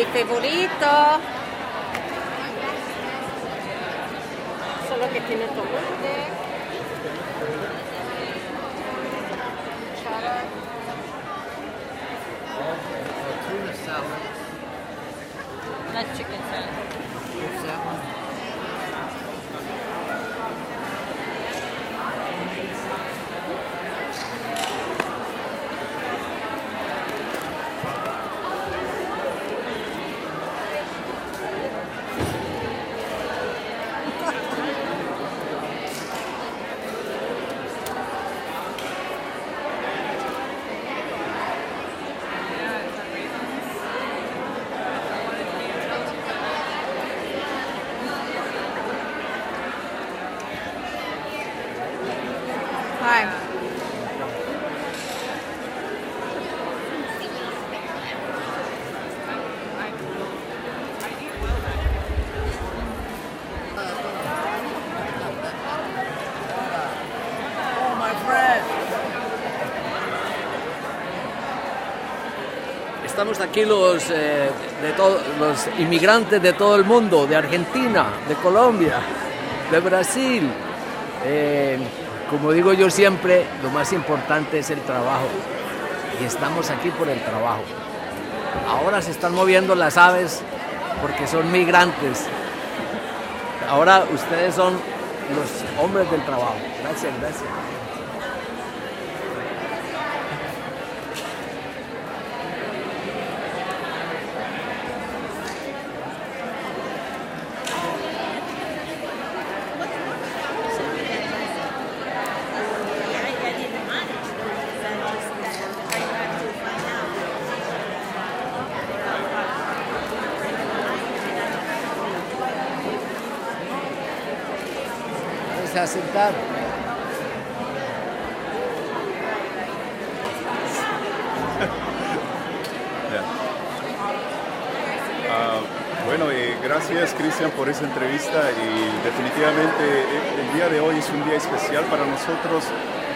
mi favorito. Solo que tiene tomate. Tuna salad. Not chicken salad. What's that one? Hi. Oh, my friend. Estamos aquí los inmigrantes de todo el mundo, de Argentina, de Colombia, de Brasil. Como digo yo siempre, lo más importante es el trabajo y estamos aquí por el trabajo. Ahora se están moviendo las aves porque son migrantes. Ahora ustedes son los hombres del trabajo. Gracias, gracias. A sentar. Bueno, gracias Cristian por esa entrevista y definitivamente el día de hoy es un día especial para nosotros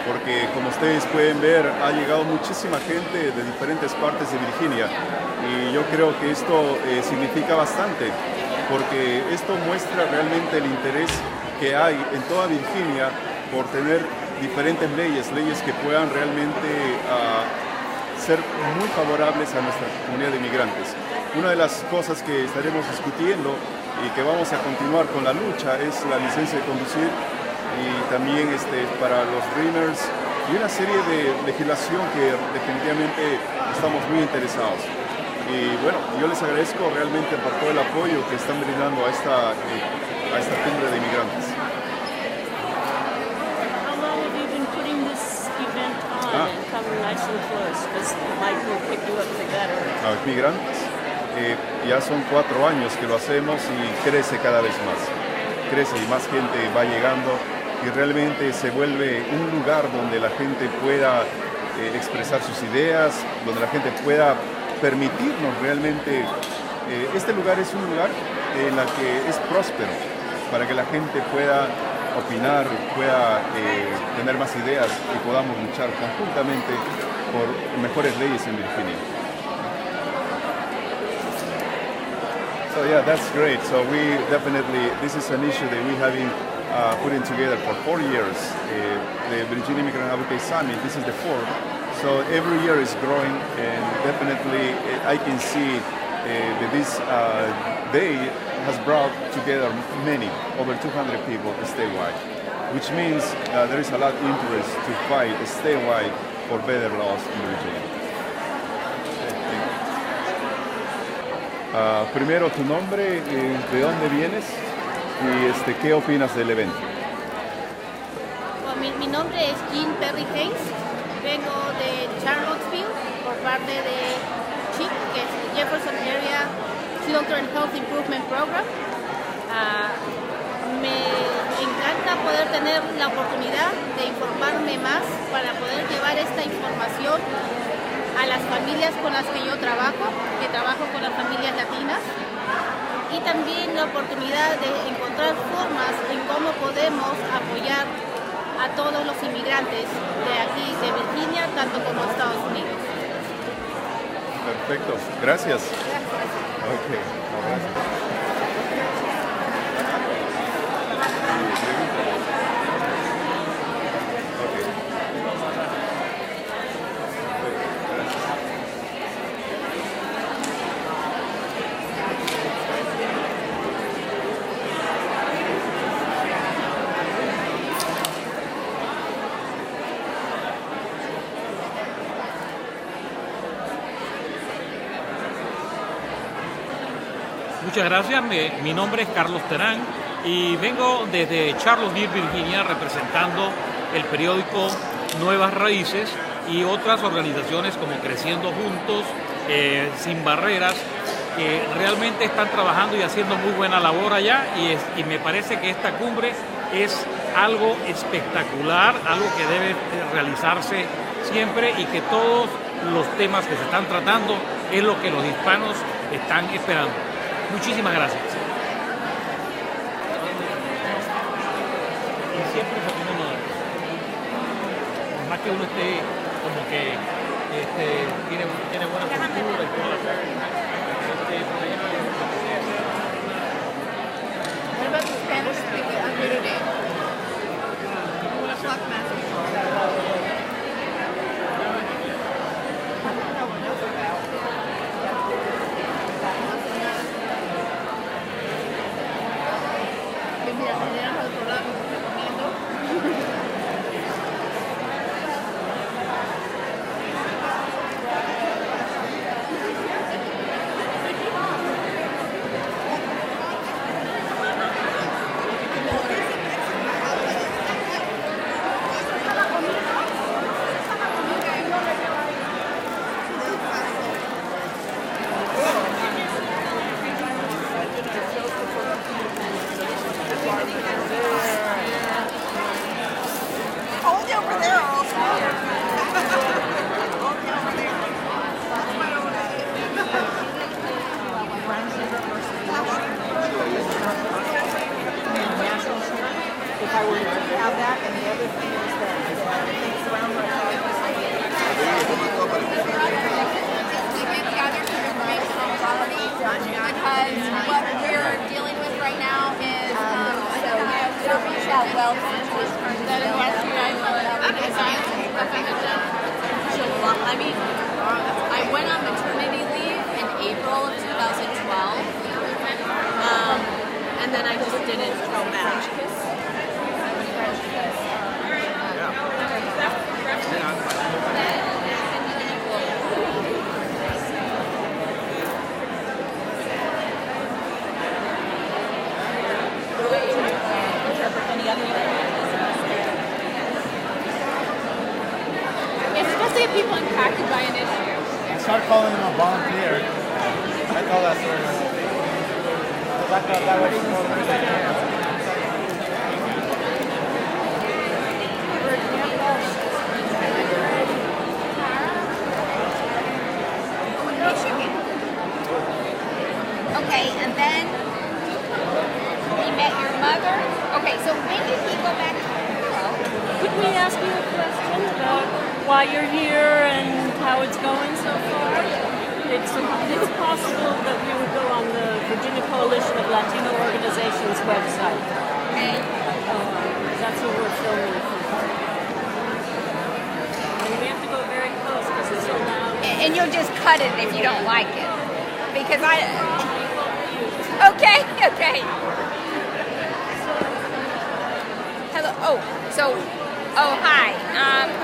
porque como ustedes pueden ver ha llegado muchísima gente de diferentes partes de Virginia y yo creo que esto significa bastante porque esto muestra realmente el interés que hay en toda Virginia por tener diferentes leyes que puedan realmente ser muy favorables a nuestra comunidad de inmigrantes. Una de las cosas que estaremos discutiendo y que vamos a continuar con la lucha es la licencia de conducir y también para los Dreamers y una serie de legislación que definitivamente estamos muy interesados. Y bueno, yo les agradezco realmente por todo el apoyo que están brindando a esta cumbre de inmigrantes. How long have you been putting this event on and come nice and close? Because Mike will pick you up together. A los migrantes, ya son 4 años que lo hacemos y crece cada vez más. Crece y más gente va llegando y realmente se vuelve un lugar donde la gente pueda expresar sus ideas, donde la gente pueda permitirnos realmente. Este lugar es un lugar en el que es próspero para que la gente pueda opinar, pueda tener más ideas y podamos luchar conjuntamente por mejores leyes en Virginia. So yeah, that's great. So we definitely, this is an issue that we have been putting together for 4 years. The Virginia Immigrant Advocate Summit, this is the 4th. So every year is growing and definitely I can see that this day has brought together many, over 200 people statewide, which means there is a lot of interest to fight statewide for better laws in Virginia. Primero tu nombre, de dónde vienes y qué opinas del evento. Well, mi nombre es Jean Perry Hayes, vengo de Charlottesville por parte de CHIP, que es el Jefferson Area Children Health Improvement Program. Me encanta poder tener la oportunidad de informarme más para poder llevar esta información a las familias con las que yo trabajo, que trabajo con las familias latinas, y también la oportunidad de encontrar formas en cómo podemos apoyar a todos los inmigrantes de aquí, de Virginia, tanto como Estados Unidos. Perfecto, gracias. Okay. Gracias. Muchas gracias, mi nombre es Carlos Terán y vengo desde Charlottesville, Virginia, representando el periódico Nuevas Raíces y otras organizaciones como Creciendo Juntos, Sin Barreras, que realmente están trabajando y haciendo muy buena labor allá y me parece que esta cumbre es algo espectacular, algo que debe realizarse siempre y que todos los temas que se están tratando es lo que los hispanos están esperando. Muchísimas gracias. Y siempre se tiene uno, por más que uno esté como que tiene buena cultura y toda la What about the Spanish speaking under today? Black magic. I went on maternity leave in April of 2012, and then I just didn't go back. Especially if people impacted by an issue. I start calling them a volunteer. I call that sort of. That way it's more Okay, and then he met your mother. Okay, so when did he go back to Peru? Could we ask you a question about why you're here and how it's going so far? It's possible that we would go on the Virginia Coalition of Latino Organizations website. Okay. That's what we're filming. And we have to go very close because it's so loud. And you'll just cut it if you don't like it. Because Okay. Hello. Hi.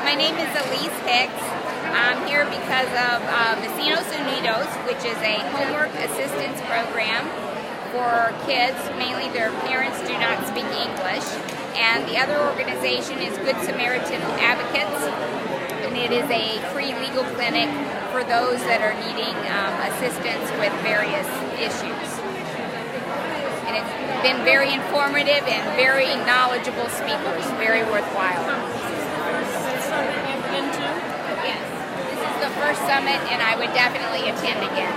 My name is Elise Hicks. I'm here because of Vecinos Unidos, which is a homework assistance program for kids. Mainly their parents do not speak English. And the other organization is Good Samaritan Advocates. And it is a free legal clinic for those that are needing assistance with various issues. And it's been very informative and very knowledgeable speakers, very worthwhile. Summit you've been to? Yes, this is the first summit and I would definitely attend again.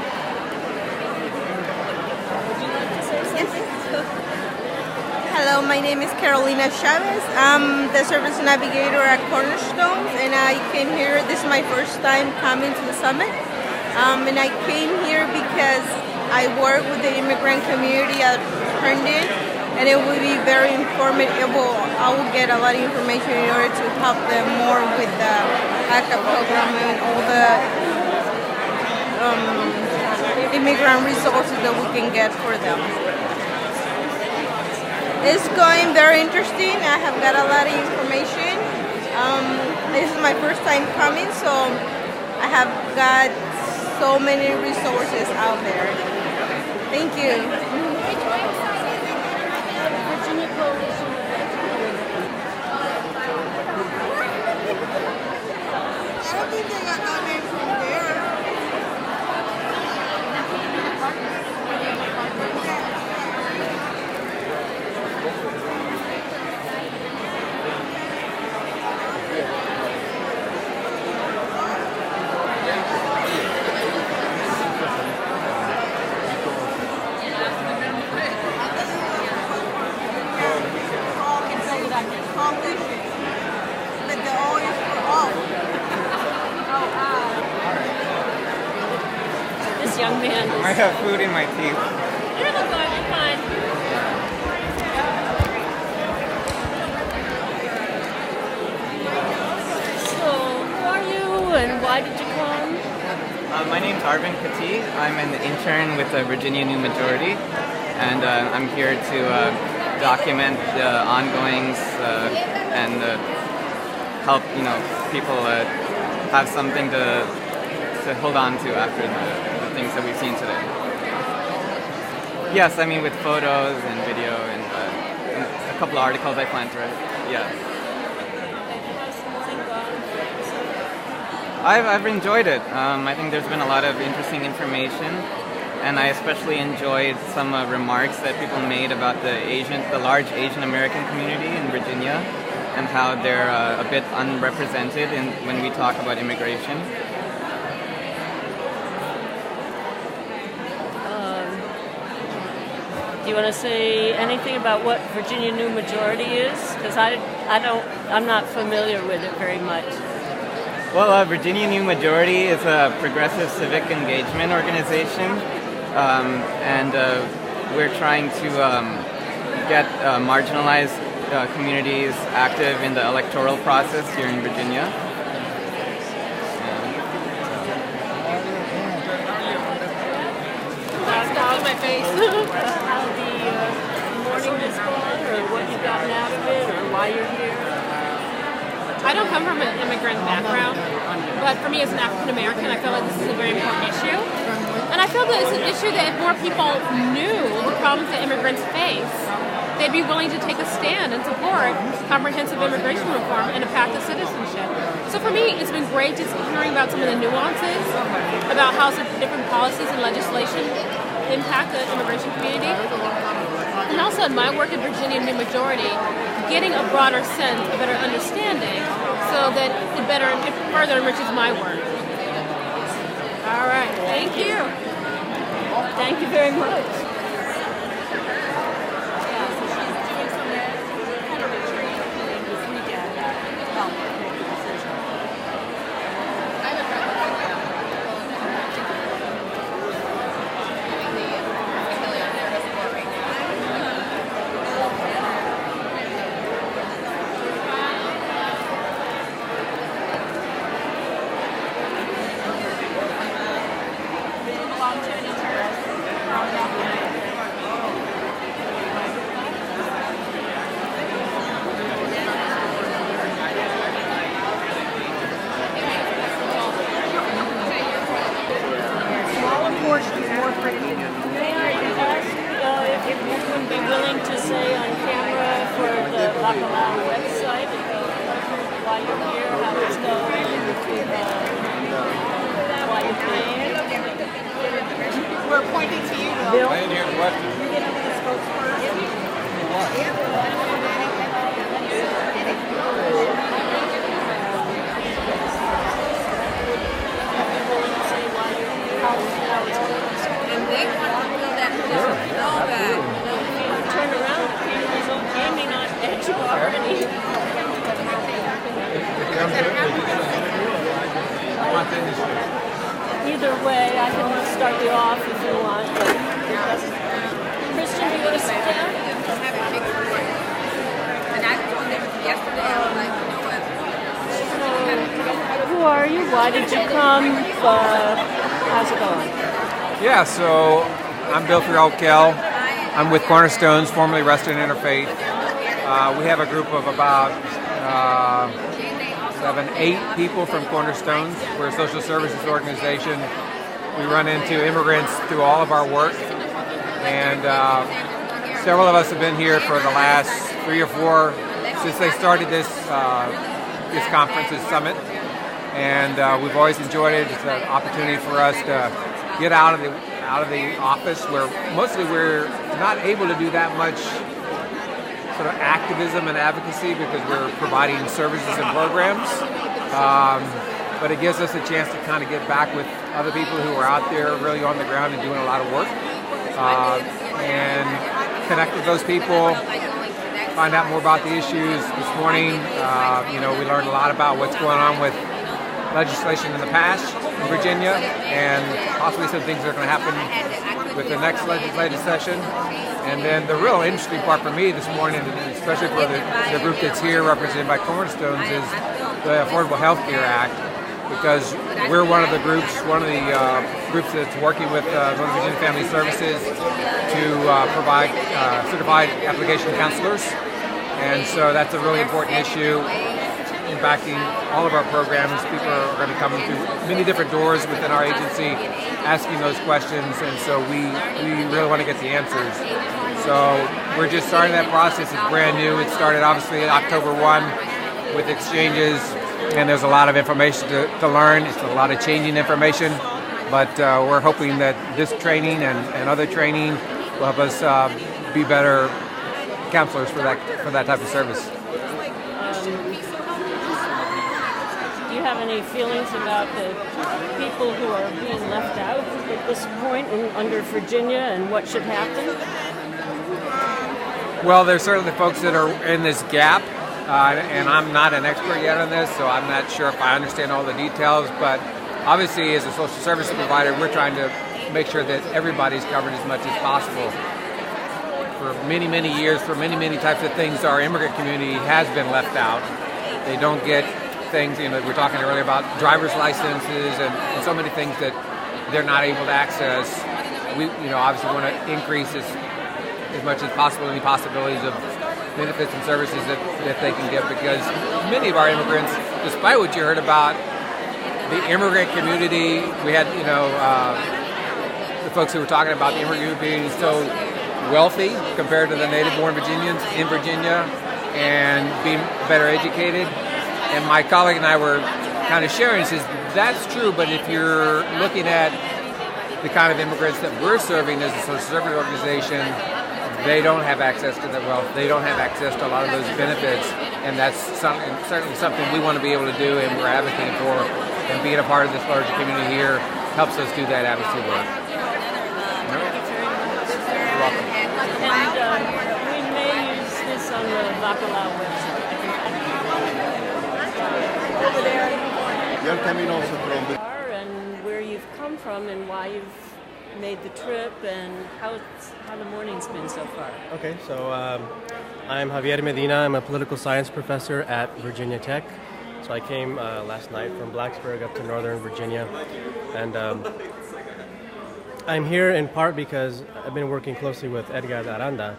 Would you like to say something? Hello, my name is Carolina Chavez. I'm the service navigator at Cornerstones, and I came here. This is my first time coming to the summit. And I came here because I work with the immigrant community at Herndon, and it will be very informative. I will get a lot of information in order to help them more with the ACA program and all the immigrant resources that we can get for them. It's going very interesting. I have got a lot of information. This is my first time coming, so I have got so many resources out there. Thank you. Virginia Coalition. I don't think they got that name from there. This young man is... I have food in my teeth. You're good, you're fine. So, who are you and why did you come? My name's Arvin Kati. I'm an intern with the Virginia New Majority, and I'm here to document the ongoings and help people have something to hold on to after the things that we've seen today. Yes, I mean with photos and video and a couple of articles I plan to write. Yeah. I've enjoyed it. I think there's been a lot of interesting information, and I especially enjoyed some remarks that people made about the large Asian American community in Virginia, and how they're a bit unrepresented when we talk about immigration. Do you want to say anything about what Virginia New Majority is? Because I'm not familiar with it very much. Well, Virginia New Majority is a progressive civic engagement organization, and we're trying to get marginalized communities active in the electoral process here in Virginia. How's my face? How the morning has gone, or what you've gotten out of it, or why you're here? I don't come from an immigrant background, but for me as an African American, I feel like this is a very important issue. And I feel that it's an issue that if more people knew the problems that immigrants face, they'd be willing to take a stand and support comprehensive immigration reform and a path to citizenship. So for me, it's been great just hearing about some of the nuances about how some different policies and legislation impact the immigration community. And also in my work at Virginia New Majority, getting a broader sense, a better understanding, so that it further enriches my work. All right, thank you. Thank you very much. way. I can start you off if you want. But Christian, do you want to sit down? Who are you? Why did you come? How's it going? Yeah, so I'm Bill Kell. I'm with Cornerstones, formerly Reston Interfaith. We have a group of about 8 people from Cornerstones. We're a social services organization. We run into immigrants through all of our work, and several of us have been here for the last 3 or 4 since they started this conference, this summit, and we've always enjoyed it. It's an opportunity for us to get out of the office, where mostly we're not able to do that much sort of activism and advocacy because we're providing services and programs. But it gives us a chance to kind of get back with other people who are out there really on the ground and doing a lot of work, and connect with those people, find out more about the issues. This morning, we learned a lot about what's going on with legislation in the past in Virginia, and possibly some things that are going to happen with the next legislative session. And then the real interesting part for me this morning, especially for the group that's here represented by Cornerstones, is the Affordable Health Care Act, because we're one of the groups that's working with Northern Virginia Family Services to provide certified application counselors. And so that's a really important issue impacting all of our programs. People are going to come through many different doors within our agency asking those questions, and so we really want to get the answers. So we're just starting that process. It's brand new. It started obviously October 1 with exchanges, and there's a lot of information to learn. It's a lot of changing information, but we're hoping that this training and other training will help us be better counselors for that type of service. Do you have any feelings about the people who are being left out at this point under Virginia and what should happen? Well, there's certainly folks that are in this gap, and I'm not an expert yet on this, so I'm not sure if I understand all the details, but obviously as a social service provider, we're trying to make sure that everybody's covered as much as possible. For many, many years, for many, many types of things, our immigrant community has been left out. They don't get things, we're talking earlier about driver's licenses and so many things that they're not able to access. We, obviously want to increase as much as possible any possibilities of benefits and services that they can get, because many of our immigrants, despite what you heard about the immigrant community, we had, the folks who were talking about the immigrant community being so wealthy compared to the native-born Virginians in Virginia and being better educated. And my colleague and I were kind of sharing, he says, that's true, but if you're looking at the kind of immigrants that we're serving as a social service organization, they don't have access to the wealth, they don't have access to a lot of those benefits, and that's certainly something we want to be able to do and we're advocating for, and being a part of this larger community here helps us do that advocacy work. You're welcome. And we may use this on the Bacalao website. Over there. And where you've come from and why you've made the trip and how the morning's been so far. Okay, so I'm Javier Medina. I'm a political science professor at Virginia Tech. So I came last night from Blacksburg up to Northern Virginia, and I'm here in part because I've been working closely with Edgar Aranda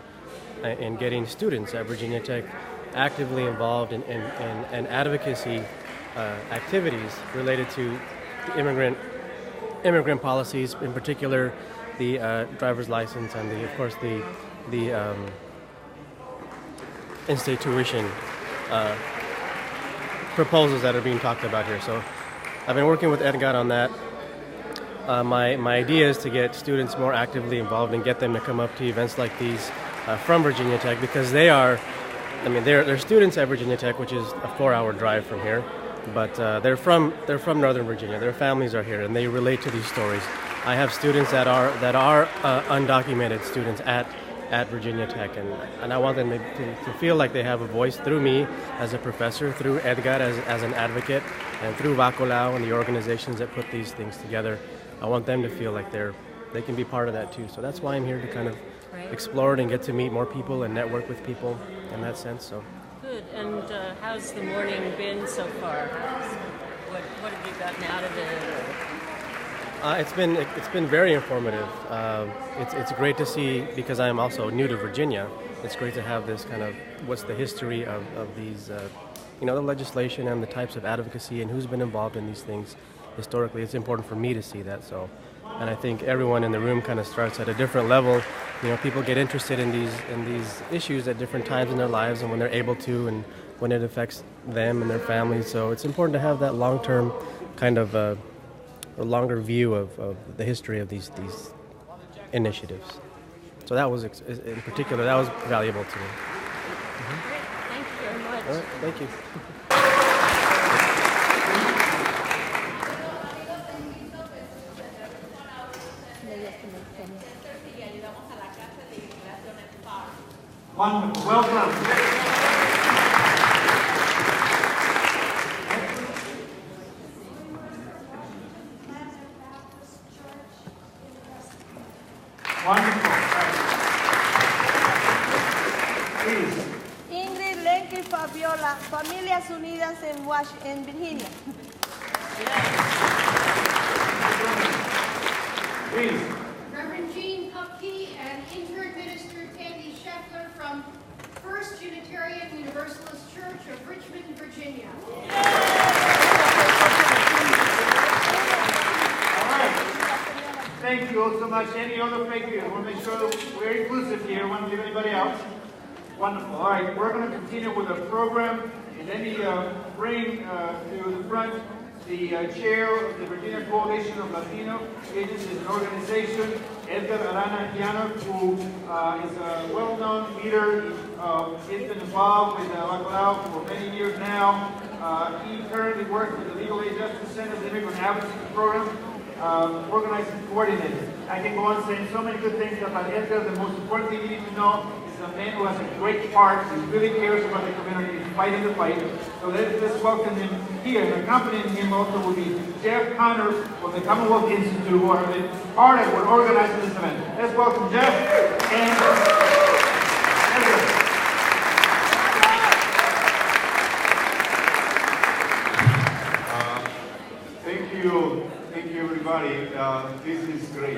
in getting students at Virginia Tech actively involved in advocacy activities related to immigrant policies, in particular the driver's license and of course the in-state tuition proposals that are being talked about here. So I've been working with Edgar on that. My idea is to get students more actively involved and get them to come up to events like these from Virginia Tech, because they're students at Virginia Tech, which is a 4-hour drive from here, but they're from Northern Virginia. Their families are here, and they relate to these stories. I have students that are undocumented students at Virginia Tech, and I want them to feel like they have a voice through me as a professor, through Edgar as an advocate, and through Bacalao and the organizations that put these things together. I want them to feel like they can be part of that too. So that's why I'm here to kind of explore it and get to meet more people and network with people in that sense. So. Good. And how's the morning been so far? What have you gotten out of it? It's been very informative. It's great to see, because I am also new to Virginia. It's great to have this kind of what's the history of these, the legislation and the types of advocacy and who's been involved in these things historically. It's important for me to see that. So, and I think everyone in the room kind of starts at a different level. People get interested in these issues at different times in their lives and when they're able to and when it affects them and their families. So it's important to have that long-term kind of a longer view of the history of these initiatives. So that was, in particular, that was valuable to me. Thank you very much. All right, thank you. Wonderful. Welcome. Wonderful. Please. Ingrid, Lenky, Fabiola, Familias Unidas en Virginia. Please. Reverend Jean Kupke and Intern Minister Tandy Scheffler from First Unitarian Universalist Church of Richmond, Virginia. Thank you all so much. Any other figures? I want to make sure we're inclusive here. I want to leave anybody out. Wonderful. All right, we're going to continue with the program. And let me bring to the front the chair of the Virginia Coalition of Latino Agencies and Organization, Edgar Arana, who is a well-known leader. He's been involved with Bacalao for many years now. He currently works with the Legal Aid Justice Center's Immigrant Advocacy Program, organized and coordinated. I can go on saying so many good things about Edgar. The most important thing you need to know is a man who has a great heart, who really cares about the community, he's fighting the fight. So let's welcome him here. And accompanying him also will be Jeff Connors from the Commonwealth Institute, who are hard at work organizing this event. Let's welcome Jeff and Edgar. Thank you everybody. This is great.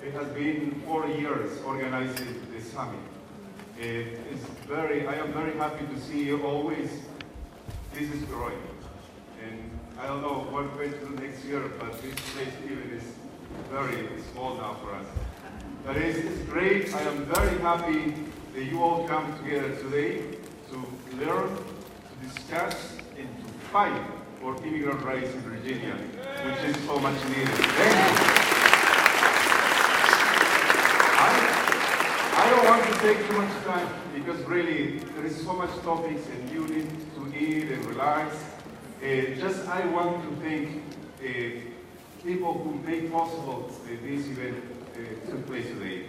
It has been 4 years organizing this summit. I am very happy to see always this is growing. And I don't know what we're going to do next year, but this place even is very small now for us. But it's great. I am very happy that you all come together today to learn, to discuss, and to fight for immigrant rights in Virginia, which is so much needed. Thank you. I don't want to take too much time because really there is so much topics and you need to eat and relax. I want to thank people who made possible this event took place today.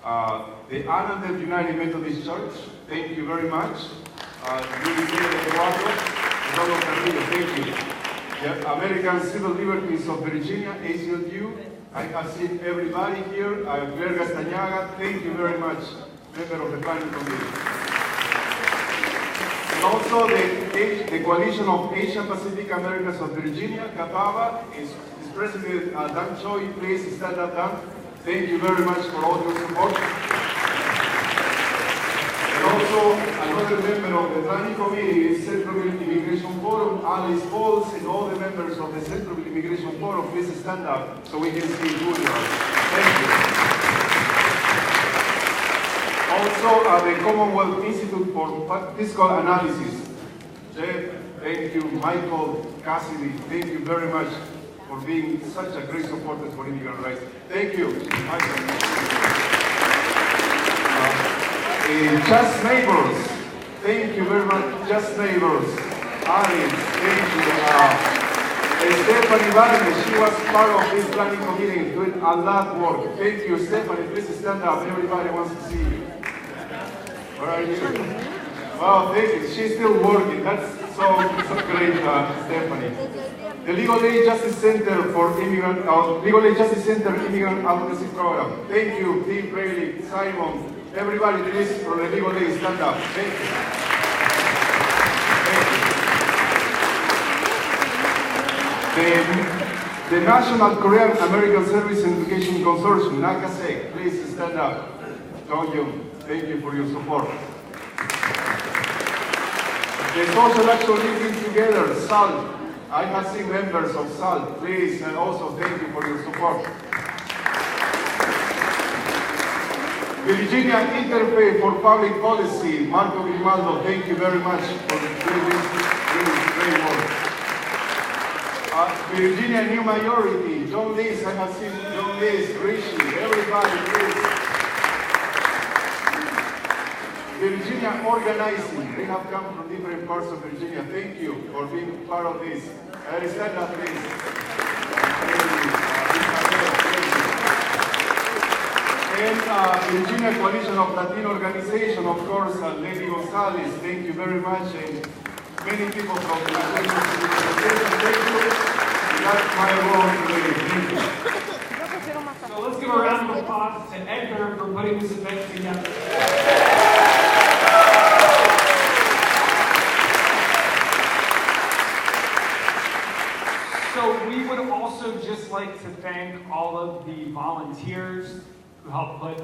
The Annandale United Methodist Church, thank you very much. Thank you. The American Civil Liberties of Virginia, ACLU. I have seen everybody here. Claire Castañaga, thank you very much, member of the planning committee. And also the Coalition of Asian Pacific Americans of Virginia, CAPAVA, is President Dan Choi. Please stand up, Dan. Thank you very much for all your support. And also another member of the planning committee is Centralville Immigration Forum, Alice Bowles, and all the members of the Centralville Immigration Forum. Please stand up so we can see who you are. Thank you. Also the Commonwealth Institute for Fiscal Analysis. Jeff, thank you. Michael, Cassidy, thank you very much for being such a great supporter for immigrant rights. Thank you. Just Neighbors, thank you very much. Just Neighbors, Alice, thank you. Stephanie Vargas, she was part of this planning committee, doing a lot of work. Thank you, Stephanie. Please stand up. Everybody wants to see you. Where are you? Wow, thank you. She's still working. That's so great, Stephanie. the Legal Aid Justice Center for Immigrant, Legal Aid Justice Center Immigrant Advocacy Program. Thank you, Dean Braley, Simon, everybody please from the Legal Aid, stand up. Thank you. Thank you. The National Korean American Service and Education Consortium, NACASEC, please stand up. John Young, thank you for your support. The Social Action Living Together, SALT. I have seen members of SALT, please, and also thank you for your support. Virginia Interfaith for Public Policy, Marco Grimaldo, thank you very much for doing this really great work. Virginia New Majority, John Lees, I have seen John Lees, Rishi, everybody, please. Virginia Organizing, they have come from different parts of Virginia. Thank you for being part of this. Stand up, please. And Virginia Coalition of Latino Organization, of course, Lady Gonzalez, thank you very much. And many people from the organization, thank you. That's my role today. Thank you. So let's give a round of applause to Edgar for putting this event together. So we would also just like to thank all of the volunteers who helped put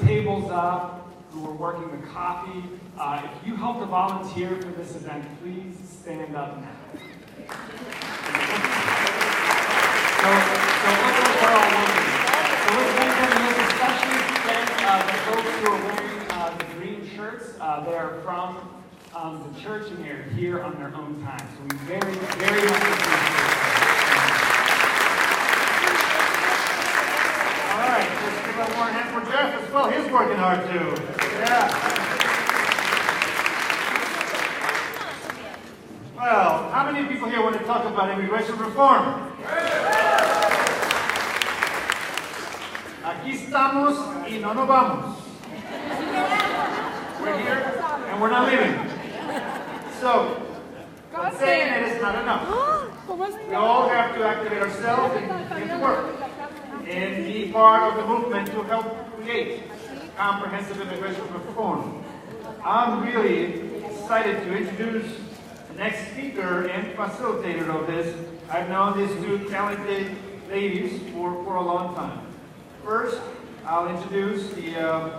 tables up, who were working the coffee. If you helped to volunteer for this event, please stand up now. So let's all looking. So let's thank them, and let's especially thank the folks who are wearing the green shirts. They are from the church and they're here on their own time. So we very, very much appreciate it. All right, let's give a warm hand for Jeff as well. He's working hard too. Yeah. Well, how many people here want to talk about immigration reform? Aquí estamos y no nos vamos. We're here and we're not leaving. So, saying it is not enough. We all have to activate ourselves and get to work and be part of the movement to help create comprehensive immigration reform. I'm really excited to introduce the next speaker and facilitator of this. I've known these two talented ladies for a long time. First, I'll introduce the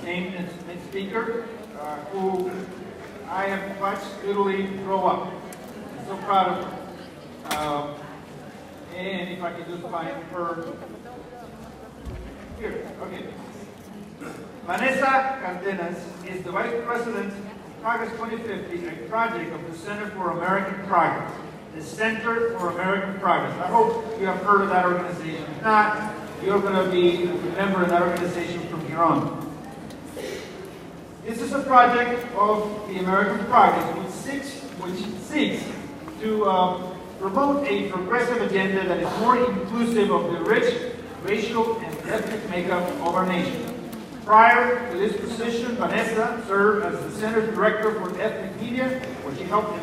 named speaker who I have watched literally grow up. I'm so proud of her. And if I can just find her here, okay. Vanessa Cardenas is the Vice President of Progress 2050, a project of the Center for American Progress. The Center for American Progress. I hope you have heard of that organization. If not, you're going to be a member of that organization from here on. This is a project of the American Progress which seeks to promote a progressive agenda that is more inclusive of the rich racial and ethnic makeup of our nation. Prior to this position, Vanessa served as the Center's Director for Ethnic Media, where she helped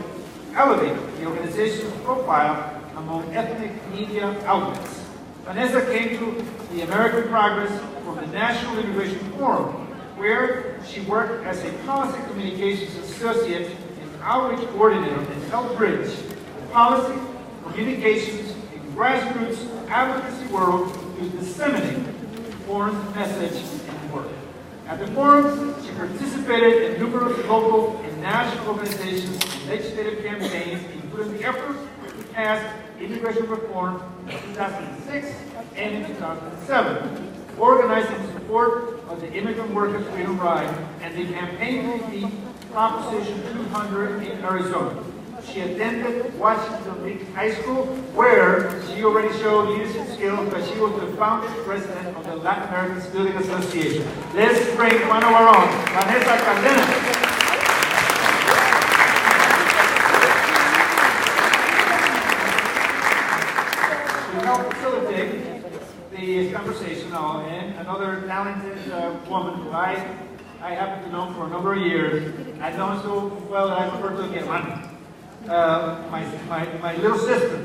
elevate the organization's profile among ethnic media outlets. Vanessa came to the American Progress from the National Immigration Forum, where she worked as a policy communications associate and outreach coordinator and helped bridge the policy, communications, and grassroots advocacy world to disseminate the forum's message and work. At the forum, she participated in numerous local and national organizations and legislative campaigns, including the effort to pass immigration reform in 2006 and in 2007, organizing in support of the Immigrant Workers' Freedom Ride and the campaign to defeat Proposition 200 in Arizona. She attended Washington Lee High School, where she already showed leadership skills, but she was the founding president of the Latin American Student Association. Let's bring one of our own, Vanessa Cardenas. To help facilitate the conversation now, and another talented woman who I happen to know for a number of years. I've known so well that I prefer to get money. my little sister.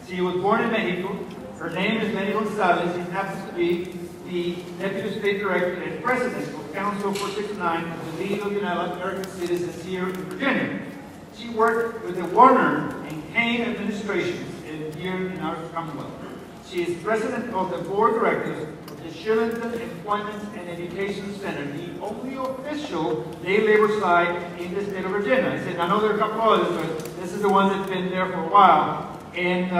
She was born in Mexico. Her name is Lenny Gonzalez. She happens to be the Deputy State Director and President of Council 469 of the League of United American Citizens here in Virginia. She worked with the Warner and Kane administrations here in our Commonwealth. She is President of the Board of Directors of the Shillington Employment and Education Center, the only official day labor site in the state of Virginia. I said, I know there are a couple others, but this is the one that's been there for a while. And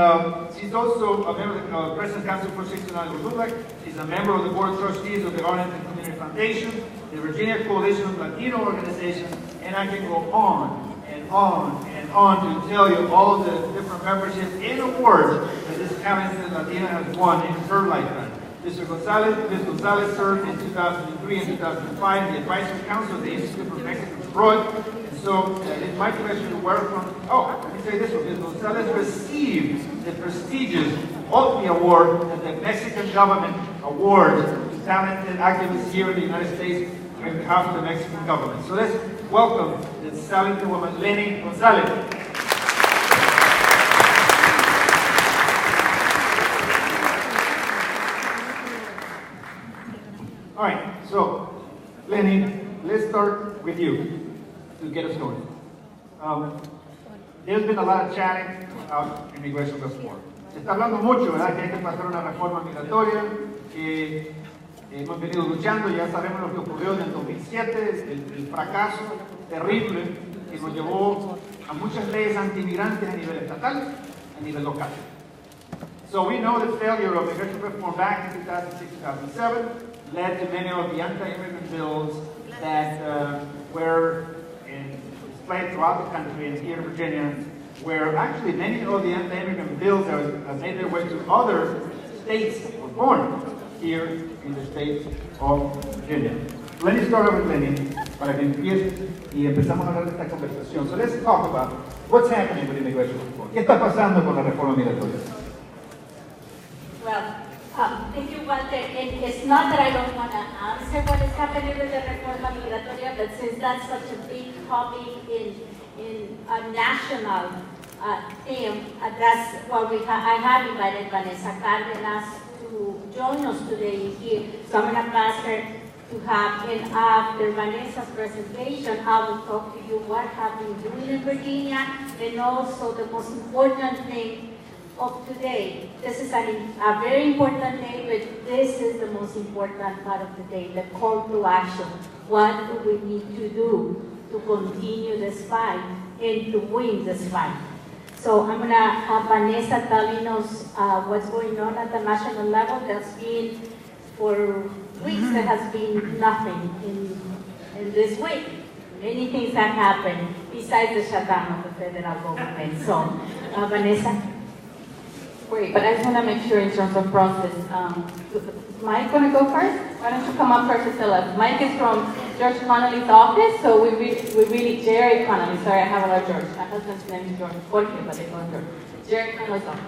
she's also a member of the President Council 469 of Republic. She's a member of the Board of Trustees of the Arlington Community Foundation, the Virginia Coalition of Latino Organizations, and I can go on and on and on to tell you all the different memberships and awards that this talented Latina has won in her lifetime. Ms. Gonzalez served in 2003 and 2005 in the Advisory Council of the Institute for Mexicans Abroad. So it's my pleasure to welcome, let me say this one, Ms. Gonzalez received the prestigious OTMI Award that the Mexican government awards to talented activists here in the United States on behalf of the Mexican government. So let's welcome this talented woman, Lenny Gonzalez. All right, so Lenny, let's start with you to get us going. There's been a lot of chatting about immigration reform. Se está hablando mucho, ¿verdad? Que hay que pasar una reforma migratoria, que hemos venido luchando, ya sabemos lo que ocurrió en el 2007, el fracaso terrible que nos llevó a muchas leyes antimigrantes a nivel estatal, a nivel local. So we know the failure of immigration reform back in 2006-2007 led to many of the anti-immigrant bills that were displayed throughout the country and here in Virginia, where actually many of the anti-immigrant bills have made their way to other states were born here in the state of Virginia. Let me start with Lenny para que empiece y empezamos a hablar de esta conversación. So let's talk about what's happening with immigration reform. ¿Qué está pasando con la reforma migratoria? Well, thank you, Walter. And it's not that I don't want to answer what is happening with the reforma migratoria, but since that's such a big topic in a national theme, that's what I have invited Vanessa Cárdenas to join us today here. So I'm going to ask her to have, and after Vanessa's presentation, I will talk to you what have been doing in Virginia, and also the most important thing of today. This is a very important day, but this is the most important part of the day, the call to action. What do we need to do to continue this fight and to win this fight? So I'm going to have Vanessa telling us what's going on at the national level. There's been, for weeks, there has been nothing in this week. Many things have happened besides the shutdown of the federal government. So, Vanessa? Great, but I just want to make sure in terms of process. Mike, want to go first? Why don't you come up first and tell us? Mike is from George Connolly's office, so we really Jerry Connolly. Sorry, I have a lot of George. My husband's name is George Jorge, but they call him George. Jerry Connolly's office.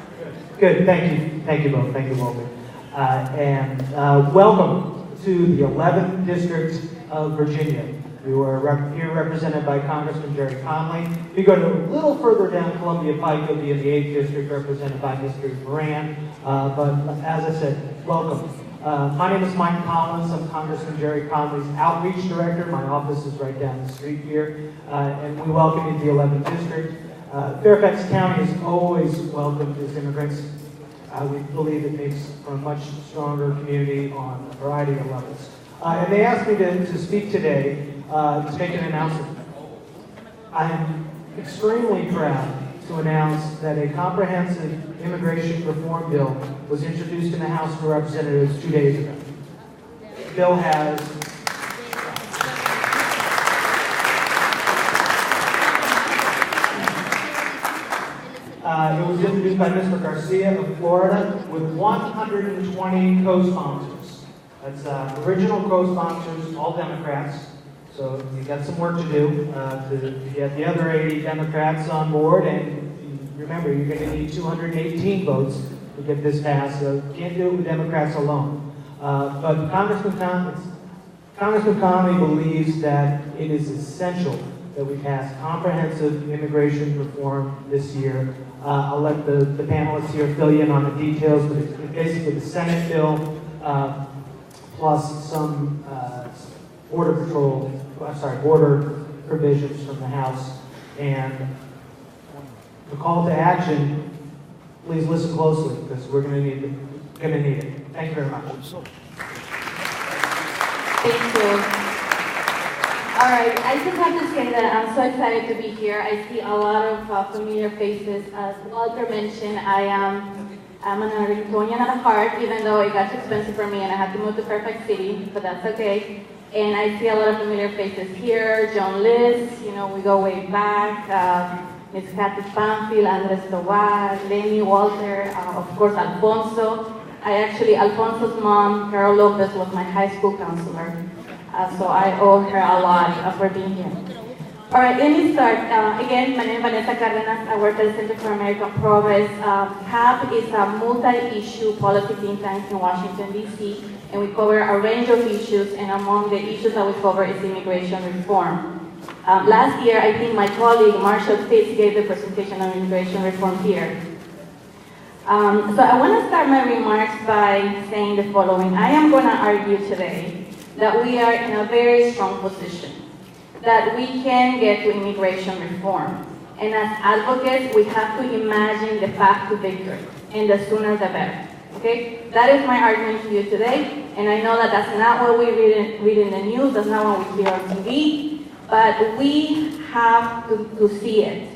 Good, thank you both. Thank you, Walter. And welcome to the 11th District of Virginia. We were here represented by Congressman Jerry Conley. If you go to a little further down Columbia Pike, you'll be in the 8th District represented by Mr. Moran. But as I said, welcome. My name is Mike Collins. I'm Congressman Jerry Conley's Outreach Director. My office is right down the street here. And we welcome you to the 11th District. Fairfax County has always welcomed its immigrants. We believe it makes for a much stronger community on a variety of levels. And they asked me to speak today to make an announcement. I am extremely proud to announce that a comprehensive immigration reform bill was introduced in the House of Representatives 2 days ago. The bill has it was introduced by Mr. Garcia of Florida with 120 co-sponsors. That's original co-sponsors, all Democrats. So you've got some work to do to get the other 80 Democrats on board, and remember, you're going to need 218 votes to get this passed, so you can't do it with Democrats alone. But Congressman Conley believes that it is essential that we passed comprehensive immigration reform this year. I'll let the panelists here fill you in on the details, but it's basically the Senate bill plus some border provisions from the House. And the call to action, please listen closely because we're going to need it. Thank you very much. Thank you. All right, I just have to say that I'm so excited to be here. I see a lot of familiar faces. As Walter mentioned, I'm an Oregonian at heart, even though it got too expensive for me and I had to move to Fairfax City, but that's okay. And I see a lot of familiar faces here. John Liz, we go way back. Ms. Kathy Banfield, Andres Tovar, Lenny, Walter, of course, Alfonso. Alfonso's mom, Carol Lopez, was my high school counselor. So I owe her a lot for being here. All right, let me start. Again, my name is Vanessa Cardenas. I work at the Center for American Progress. CAP is a multi-issue policy think tank in Washington, D.C., and we cover a range of issues, and among the issues that we cover is immigration reform. Last year, I think my colleague, Marshall Fitz, gave the presentation on immigration reform here. So I want to start my remarks by saying the following. I am going to argue today that we are in a very strong position, that we can get to immigration reform. And as advocates, we have to imagine the path to victory, and the sooner the better. Okay? That is my argument to you today, and I know that that's not what we read in the news, that's not what we hear on TV, but we have to see it,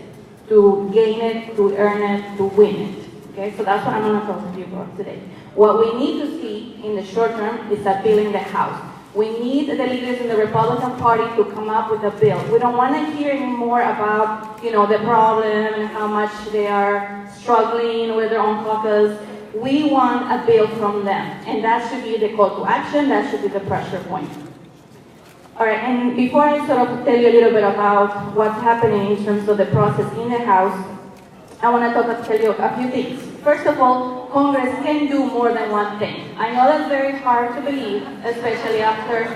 to gain it, to earn it, to win it. Okay, so that's what I'm going to talk to you about today. What we need to see in the short term is a bill in the House. We need the leaders in the Republican Party to come up with a bill. We don't want to hear anymore about, the problem and how much they are struggling with their own caucus. We want a bill from them, and that should be the call to action. That should be the pressure point. All right, and before I sort of tell you a little bit about what's happening in terms of the process in the House, I want to tell you a few things. First of all, Congress can do more than one thing. I know that's very hard to believe, especially after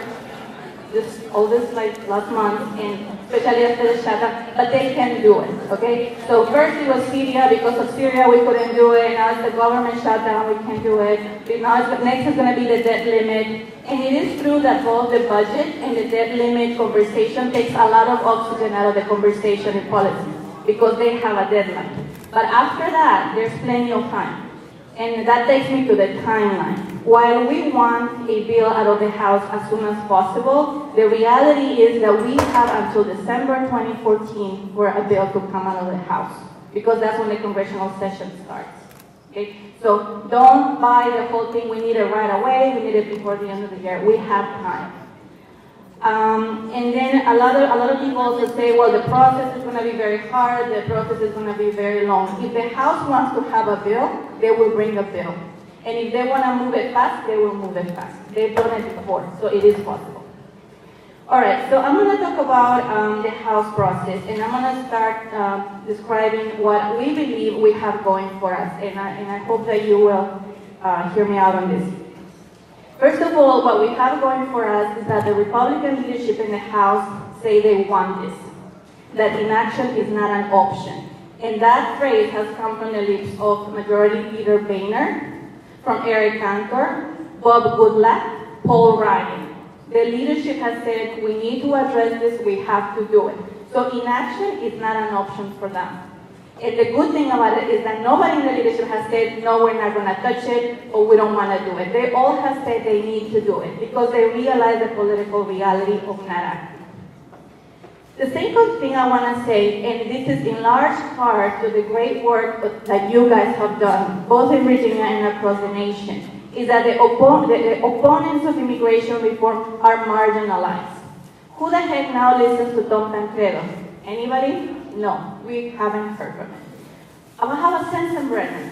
all this last month, and especially after the shutdown, but they can do it, okay? So first it was Syria. Because of Syria, we couldn't do it. Now it's the government shutdown, we can't do it. Now next is going to be the debt limit. And it is true that both the budget and the debt limit conversation takes a lot of oxygen out of the conversation in policy, because they have a deadline. But after that, there's plenty of time. And that takes me to the timeline. While we want a bill out of the House as soon as possible, the reality is that we have until December 2014 for a bill to come out of the House, because that's when the congressional session starts. Okay? So don't buy the whole thing, we need it right away, we need it before the end of the year. We have time. And then a lot of people also say, well, the process is going to be very hard, the process is going to be very long. If the House wants to have a bill, they will bring a bill. And if they want to move it fast, they will move it fast. They've done it before, so it is possible. All right, so I'm going to talk about the House process, and I'm going to start describing what we believe we have going for us, and I hope that you will hear me out on this. First of all, what we have going for us is that the Republican leadership in the House say they want this, that inaction is not an option. And that phrase has come from the lips of Majority Leader Boehner, from Eric Cantor, Bob Goodlatte, Paul Ryan. The leadership has said, we need to address this, we have to do it. So inaction is not an option for them. And the good thing about it is that nobody in the leadership has said, no, we're not going to touch it, or we don't want to do it. They all have said they need to do it, because they realize the political reality of not acting. The second thing I want to say, and this is in large part to the great work that you guys have done, both in Virginia and across the nation, is that the opponents of immigration reform are marginalized. Who the heck now listens to Tom Tancredo? Anybody? No, we haven't heard from it. I will have a Sensenbrenner,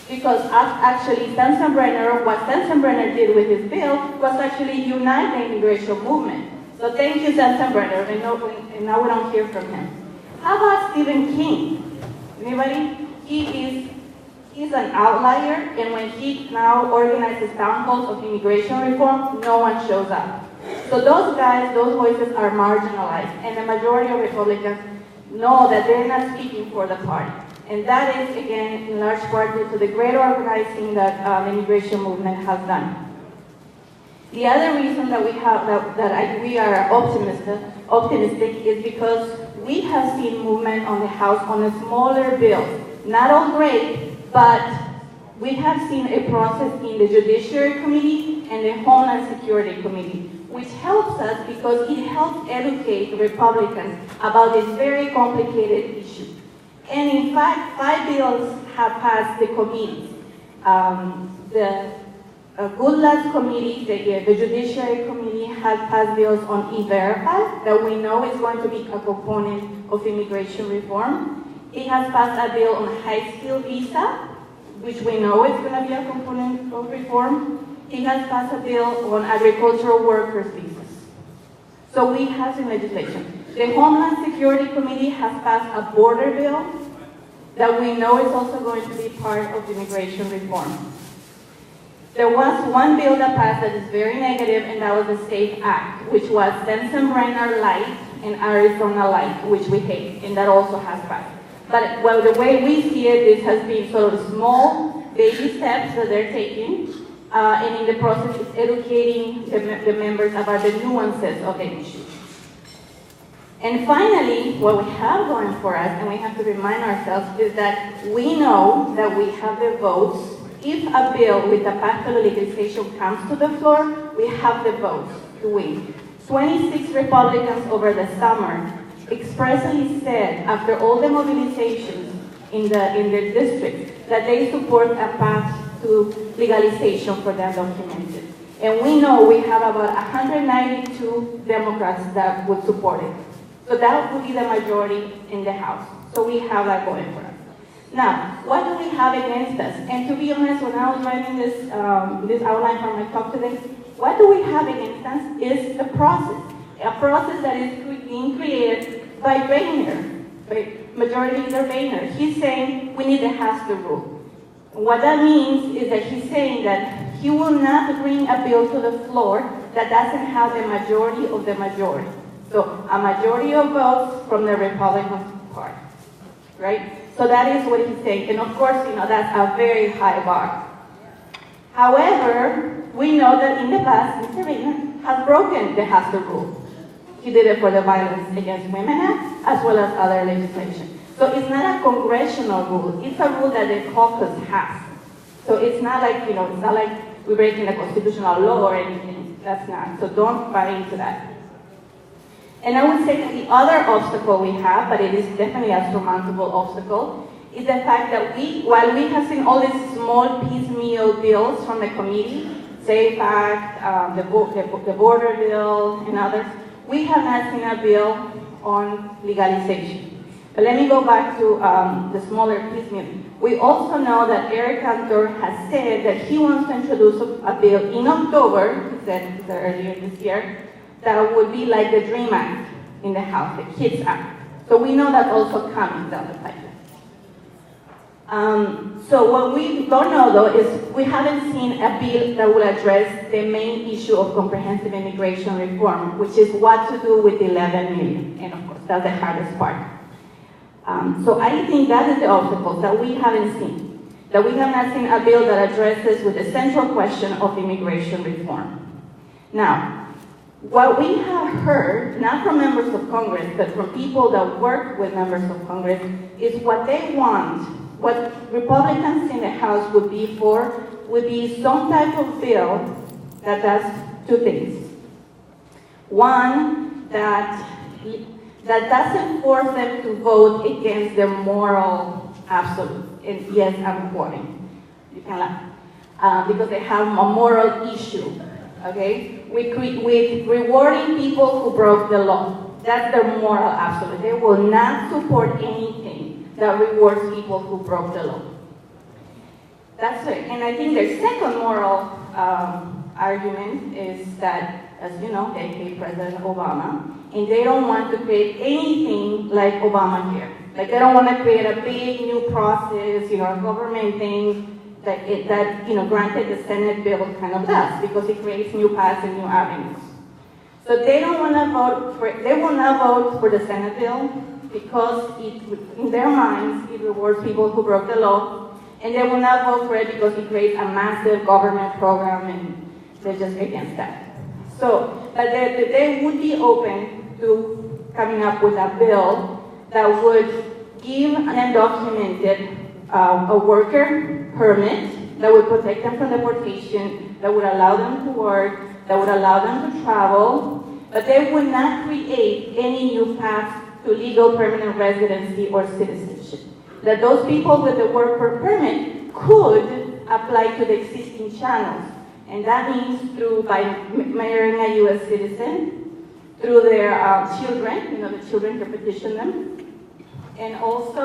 because actually what Sensenbrenner did with his bill was actually unite the immigration movement. So thank you, Sensenbrenner, and now we don't hear from him. How about Stephen King? Anybody? He's an outlier, and when he now organizes town halls of immigration reform, no one shows up. So those guys, those voices are marginalized, and the majority of Republicans know that they're not speaking for the party. And that is, again, in large part due to the great organizing that the immigration movement has done. The other reason that we are optimistic is because we have seen movement on the House on a smaller bill. Not all great, but we have seen a process in the Judiciary Committee and the Homeland Security Committee, which helps us because it helps educate Republicans about this very complicated issue. And in fact, 5 bills have passed the committees. The Good Lads Committee, the Judiciary Committee has passed bills on E-Verify that we know is going to be a component of immigration reform. It has passed a bill on high skill visa, which we know is going to be a component of reform. It has passed a bill on agricultural workers visas. So we have some legislation. The Homeland Security Committee has passed a border bill that we know is also going to be part of immigration reform. There was one bill that passed that is very negative, and that was the SAFE Act, which was Sensenbrenner Light and Arizona Light, which we hate, and that also has passed. But well, the way we see it, this has been sort of small baby steps that they're taking, and in the process it's educating the members about the nuances of the issue. And finally, what we have going for us, and we have to remind ourselves, is that we know that we have the votes. If a bill with a path to legalization comes to the floor, we have the votes to win. 26 Republicans over the summer expressly said, after all the mobilizations in the district, that they support a path to legalization for the undocumented. And we know we have about 192 Democrats that would support it. So that would be the majority in the House. So we have that going for us. Now, what do we have against us? And to be honest, when I was writing this outline for my talk today, what do we have against us is the process. A process that is being created by Boehner, by Majority Leader Boehner. He's saying we need to have the rule. And what that means is that he's saying that he will not bring a bill to the floor that doesn't have the majority of the majority. So a majority of votes from the Republican Party, right? So that is what he's saying. And of course, that's a very high bar. However, we know that in the past, Mr. Boehner has broken the HASTA rule. He did it for the Violence Against Women Act, as well as other legislation. So it's not a congressional rule. It's a rule that the caucus has. So it's not like, it's not like we're breaking the constitutional law or anything. That's not. So don't buy into that. And I would say that the other obstacle we have, but it is definitely a surmountable obstacle, is the fact that while we have seen all these small piecemeal bills from the committee, SAFE Act, the border bill, and others, we have not seen a bill on legalization. But let me go back to the smaller piecemeal. We also know that Eric Cantor has said that he wants to introduce a bill in October, he said earlier this year, that would be like the DREAM Act in the House, the KIDS Act. So we know that's also coming down the pipeline. So what we don't know, though, is we haven't seen a bill that will address the main issue of comprehensive immigration reform, which is what to do with the 11 million. And of course, that's the hardest part. So I think that is the obstacle that we haven't seen. That we have not seen a bill that addresses with the central question of immigration reform. Now, what we have heard, not from members of Congress, but from people that work with members of Congress, is what they want, what Republicans in the House would be for, would be some type of bill that does two things. One, that doesn't force them to vote against their moral absolute. And yes, I'm quoting. You can laugh. Because they have a moral issue. Okay, with rewarding people who broke the law. That's their moral absolute. They will not support anything that rewards people who broke the law. That's it. And I think their second moral argument is that, as you know, they hate President Obama, and they don't want to create anything like Obamacare. Like they don't want to create a big new process, a government thing that granted the Senate bill kind of does, because it creates new paths and new avenues. So they don't want to vote for, they will not vote for the Senate bill because in their minds it rewards people who broke the law, and they will not vote for it because it creates a massive government program, and they're just against that. So, but they would be open to coming up with a bill that would give an undocumented a worker permit that would protect them from deportation, that would allow them to work, that would allow them to travel, but they would not create any new paths to legal permanent residency or citizenship. That those people with the worker permit could apply to the existing channels. And that means by marrying a U.S. citizen, through their children, the children to petition them, and also,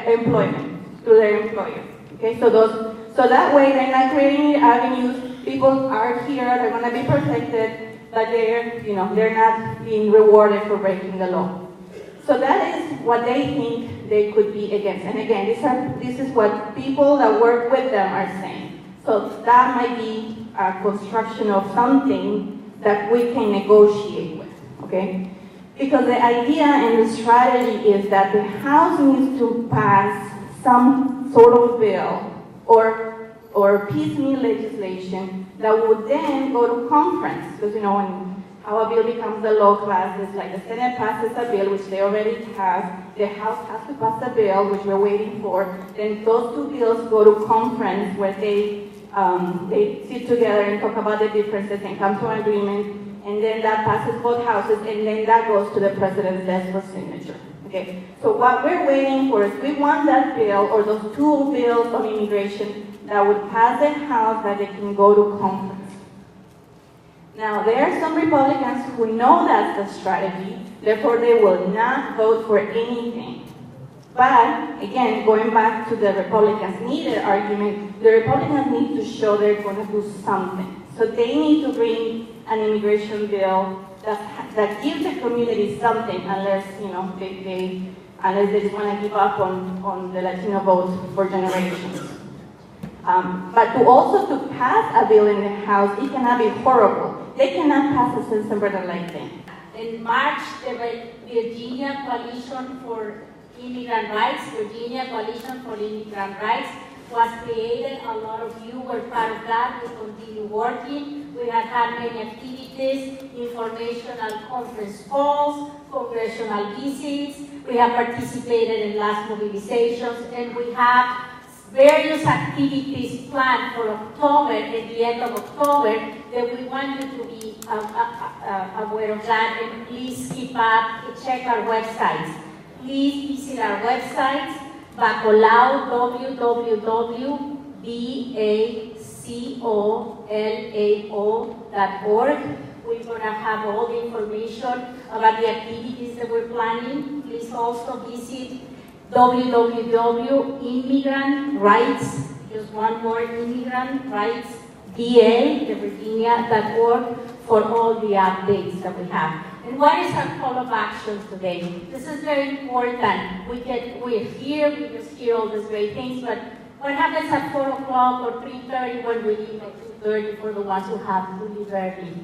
employment, through their employer. Okay, so that way they're not creating avenues. People are here, they're going to be protected, but they're not being rewarded for breaking the law. So that is what they think they could be against. And again, this is what people that work with them are saying. So that might be a construction of something that we can negotiate with, okay? Because the idea and the strategy is that the House needs to pass some sort of bill or piecemeal legislation that would then go to conference. Because when how a bill becomes the law class, it's like the Senate passes a bill, which they already have, the House has to pass a bill, which we're waiting for, then those two bills go to conference where they sit together and talk about the differences and come to an agreement, and then that passes both houses, and then that goes to the president's desk for signature. Okay, so what we're waiting for is we want that bill, or those two bills on immigration that would pass the House that they can go to conference. Now, there are some Republicans who know that's the strategy, therefore they will not vote for anything. But, again, going back to the Republicans' needed argument, the Republicans need to show they're going to do something. So they need to bring an immigration bill that gives the community something, unless they just want to give up on the Latino vote for generations. But to pass a bill in the House, it cannot be horrible. They cannot pass a sense of like thing. In March, the Virginia Coalition for Immigrant Rights, Virginia Coalition for Immigrant Rights, was created. A lot of you were part of that. We continue working. We have had many activities, informational conference calls, congressional visits. We have participated in last mobilizations, and we have various activities planned for October, at the end of October, that we want you to be aware of that, and please keep up, check our websites. Please visit our websites, Bacolao, www.bacolao.org. We're going to have all the information about the activities that we're planning. Please also visit www.Immigrant Rights, just one word, Immigrant Rights, Virginia.org, for all the updates that we have. And what is our call of action today? This is very important. We're here, we just hear all these great things, but what happens at 4 o'clock or 3:30 when we leave at 2:30 for the ones who have to leave early?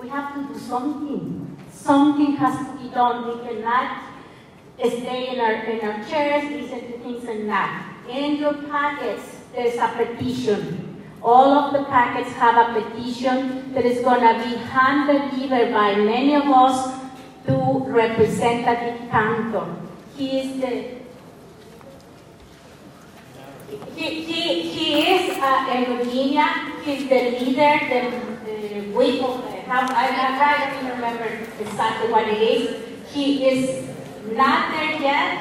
We have to do something. Something has to be done. We cannot stay in our chairs, listen to things and not. In your packets, there's a petition. All of the packets have a petition that is going to be hand-delivered by many of us to Representative Canton. He is in Virginia. He's the leader, the whip of I can't remember exactly what it is. He is not there yet.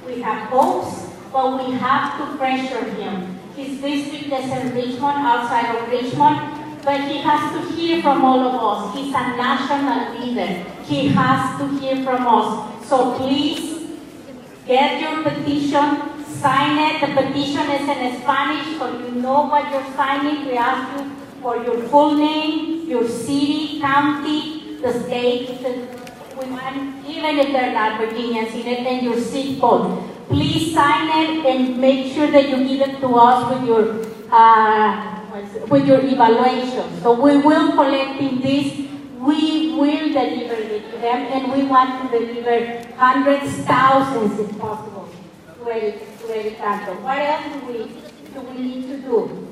We have hopes, but we have to pressure him. His district is in Richmond, outside of Richmond, but he has to hear from all of us. He's a national leader. He has to hear from us. So please, get your petition, sign it. The petition is in Spanish, so you know what you're signing. We ask you for your full name, your city, county, the state, even if they're not Virginians in it, and your zip code. Please sign it and make sure that you give it to us with your with your evaluation. So we will collecting this. We will deliver it to them, and we want to deliver hundreds, thousands, if possible, to every country. What else do we need to do?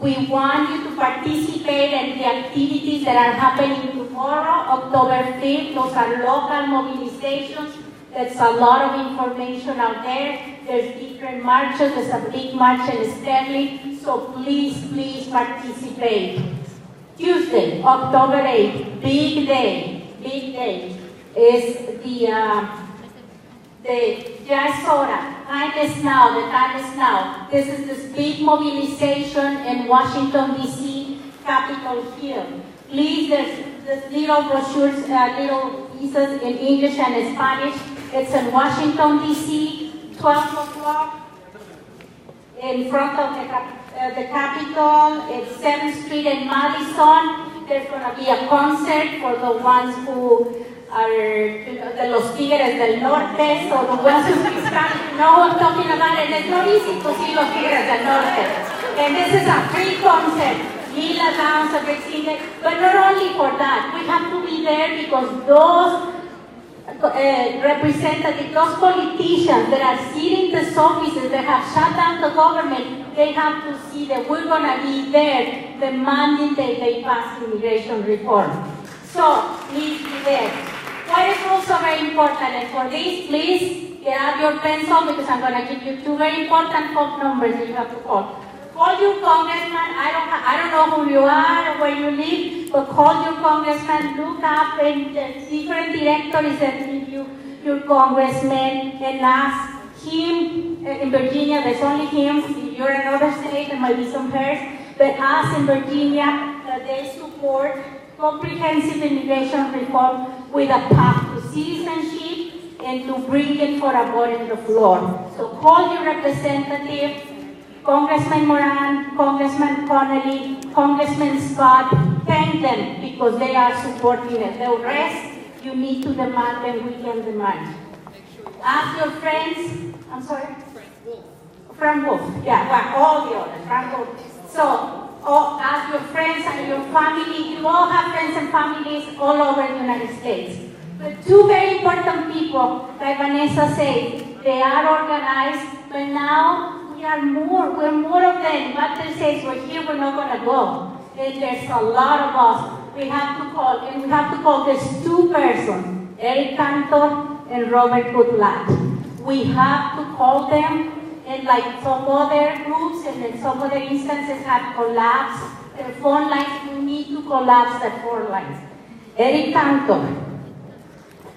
We want you to participate in the activities that are happening tomorrow, October 5th. Those are local mobilizations. There's a lot of information out there. There's different marches. There's a big march in Sterling. So please, please participate. Tuesday, October 8th, big day, is the just order. Time is now, the time is now. This is this big mobilization in Washington, D.C., Capitol Hill. Please, there's little brochures, little pieces in English and Spanish. It's in Washington, D.C., 12 o'clock, in front of the Capitol. It's 7th Street in Madison. There's going to be a concert for the ones who are de los Tigres del Norte, so the ones who speak Spanish know what I'm talking about, and it's not easy to see los Tigres del Norte. And this is a free concert. Lila dance, every singer, but not only for that. We have to be there because those representatives, those politicians that are sitting in these offices that have shut down the government, they have to see that we're going to be there demanding that they pass immigration reform. So, please be there. What is also very important, and for this, please get out your pencil because I'm going to give you two very important phone numbers that you have to call. Call your congressman. I don't know who you are or where you live, but call your congressman. Look up and different directories that give you your congressman and ask him. In Virginia, there's only him. If you're in another state, there might be some hers. But ask in Virginia that they support comprehensive immigration reform with a path to citizenship and to bring it for a vote on the floor. So call your representative. Congressman Moran, Congressman Connolly, Congressman Scott, thank them because they are supporting it. The rest, you need to demand and we can demand. Ask your friends, I'm sorry? Frank Wolf, yeah, well, all the others, Frank Wolf. So, ask your friends and your family. You all have friends and families all over the United States. But two very important people, like Vanessa said, they are organized, but now we're more of them. What they say is, we're here, we're not going to go. And there's a lot of us. We have to call, and we have to call these two persons, Eric Cantor and Robert Goodlatte. We have to call them, and like some other groups and in some other instances have collapsed their phone lines. We need to collapse the phone lines. Eric Cantor,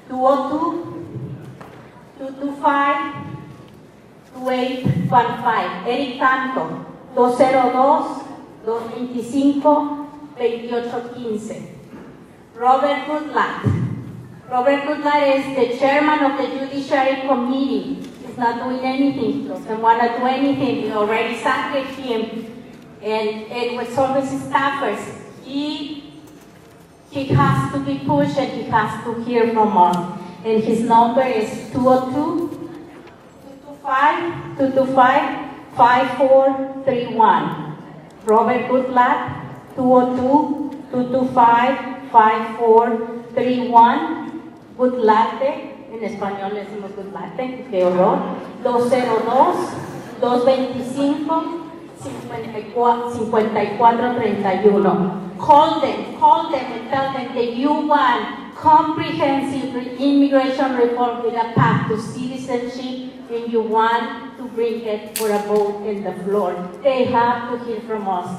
202-225-2815. Eric Cantor, 202-225-2815. Robert Goodlatte. Robert Goodlatte is the chairman of the Judiciary Committee. He's not doing anything. He doesn't want to do anything. We already sacked him. And with some of his staffers, he has to be pushed and he has to hear from us. And his number is 202-225-5431. Robert Goodlatte, 202-225-5431. Goodlatte, en español le decimos Goodlatte, qué horror. 202-225-5431. Call them and tell them that you want comprehensive immigration reform with a path to citizenship and you want to bring it for a vote in the floor. They have to hear from us.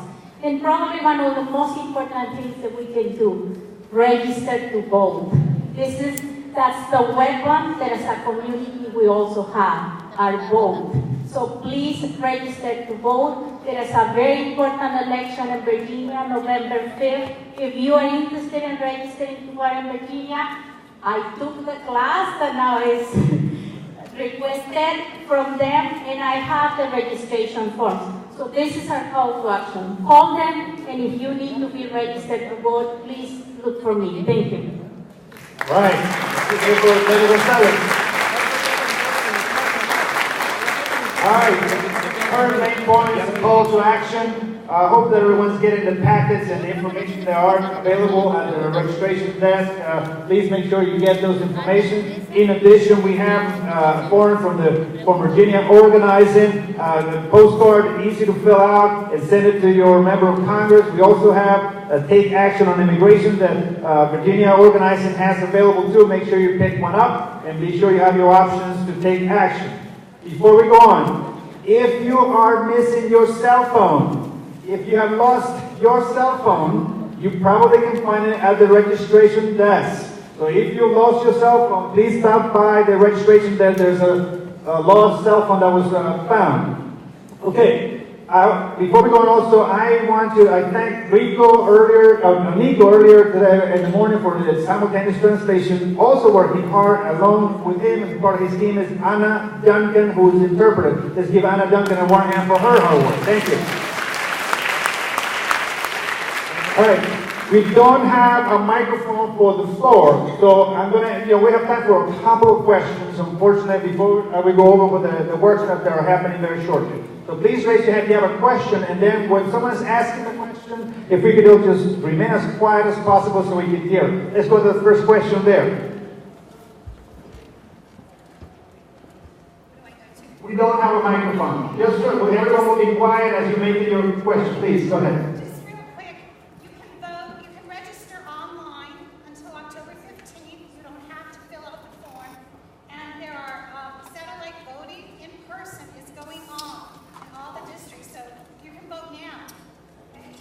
And probably one of the most important things that we can do, register to vote. That's the weapon that as a community we also have, our vote. So please register to vote. There is a very important election in Virginia, November 5th. If you are interested in registering to vote in Virginia, I took the class that now is requested from them, and I have the registration forms. So this is our call to action. Call them, and if you need to be registered to vote, please look for me. Thank you. Right. All right. Current main point is a call to action. I hope that everyone's getting the packets and the information that are available at the registration desk. Please make sure you get those information. In addition, we have a form from Virginia organizing, the postcard, easy to fill out and send it to your member of Congress. We also have Take Action on Immigration that Virginia organizing has available too. Make sure you pick one up and be sure you have your options to take action. Before we go on, if you are missing your cell phone, if you have lost your cell phone, you probably can find it at the registration desk. So if you lost your cell phone, please stop by the registration desk. There's a lost cell phone that was found. Okay, before we go on also, I thank Nico earlier today in the morning for the simultaneous translation. Also working hard along with him and part of his team is Anna Duncan, who is interpreter. Let's give Anna Duncan a warm hand for her hard work. Thank you. All right, we don't have a microphone for the floor, so I'm gonna, we have time for a couple of questions, unfortunately, before we go over the workshops that are happening very shortly. So please raise your hand if you have a question, and then when someone is asking a question, if we could just remain as quiet as possible so we can hear. Let's go to the first question there. We don't have a microphone. Just everyone will be quiet as you make your question. Please, go ahead.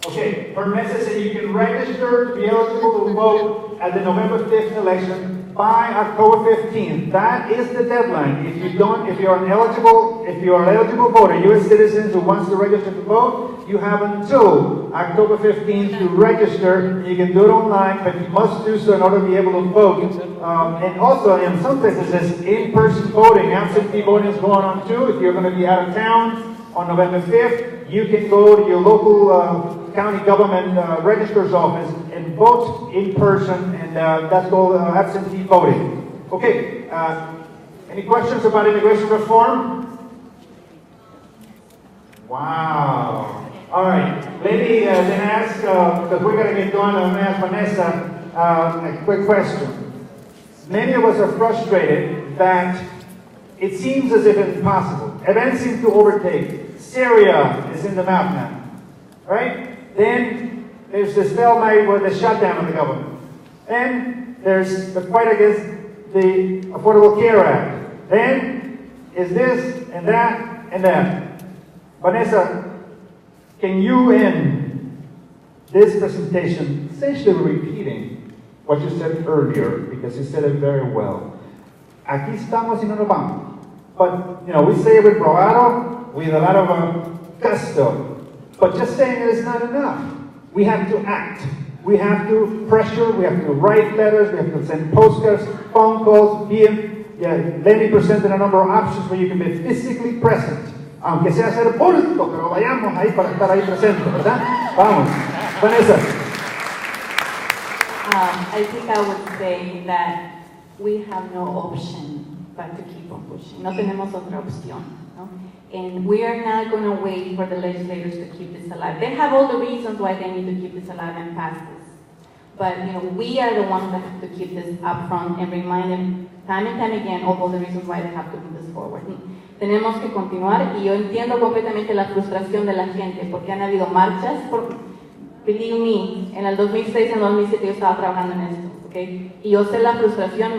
Okay, her message says you can register to be eligible to vote at the November 5th election by October 15th. That is the deadline. If you're an eligible voter, U.S. citizen who wants to register to vote, you have until October 15th to register. You can do it online, but you must do so in order to be able to vote. And also, in some places, there's in-person voting. Absentee voting is going on too. If you're going to be out of town on November 5th, you can go to your local county government registrar's office and vote in person, and that's called absentee voting. Okay, any questions about immigration reform? Wow. All right, let me then ask, because we're going to get going, I'm going to ask Vanessa a quick question. Many of us are frustrated that it seems as if it's impossible. Events seem to overtake. Syria is in the map now, right? Then there's the stalemate with the shutdown of the government. Then there's the fight against the Affordable Care Act. Then is this and that and that. Vanessa, can you end this presentation essentially repeating what you said earlier, because you said it very well. Aquí estamos y no nos vamos. But, we say it with bravado, with a lot of gusto. But just saying it is not enough. We have to act. We have to pressure, we have to write letters, we have to send postcards, phone calls, let me present a number of options where you can be physically present. Aunque sea ser bulto, pero vayamos ahí para estar ahí presente, ¿verdad? Vamos. Vanessa. I think I would say that we have no option but to keep on pushing. No tenemos otra opción. No? And we are not going to wait for the legislators to keep this alive. They have all the reasons why they need to keep this alive and pass this. But we are the ones that have to keep this up front and remind them time and time again of all the reasons why they have to move this forward. Tenemos que continuar, y yo entiendo completamente la frustración de la gente, porque han habido marchas. Believe me, en el 2006 y en el 2007 yo estaba trabajando en esto, ¿okay? Y yo sé la frustración.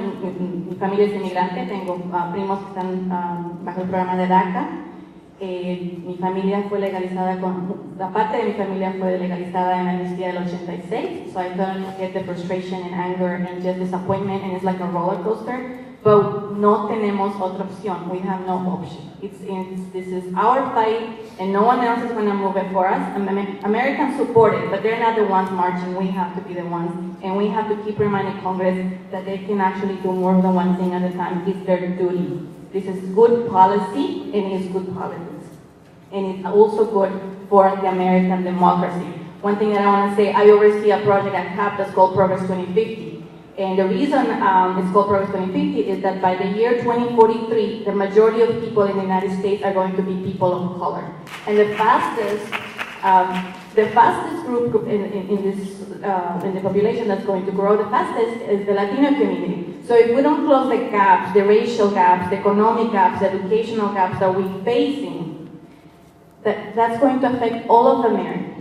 Mi familia es inmigrante, tengo primos que están bajo el programa de DACA. Mi familia fue legalizada, la parte de mi familia fue legalizada en la amnistía del 86, so I totally get the frustration and anger and just disappointment, and it's like a roller coaster. But no tenemos otra opción. We have no option. This is our fight, and no one else is going to move it for us. Americans support it, but they're not the ones marching. We have to be the ones, and we have to keep reminding Congress that they can actually do more than one thing at a time. It's their duty. This is good policy, and it's good politics. And it's also good for the American democracy. One thing that I want to say, I oversee a project at CAP that's called Progress 2050. And the reason it's called Progress 2050 is that by the year 2043, the majority of people in the United States are going to be people of color. And the fastest The fastest group in the population that's going to grow the fastest is the Latino community. So if we don't close the gaps, the racial gaps, the economic gaps, the educational gaps that we're facing, that's going to affect all of Americans.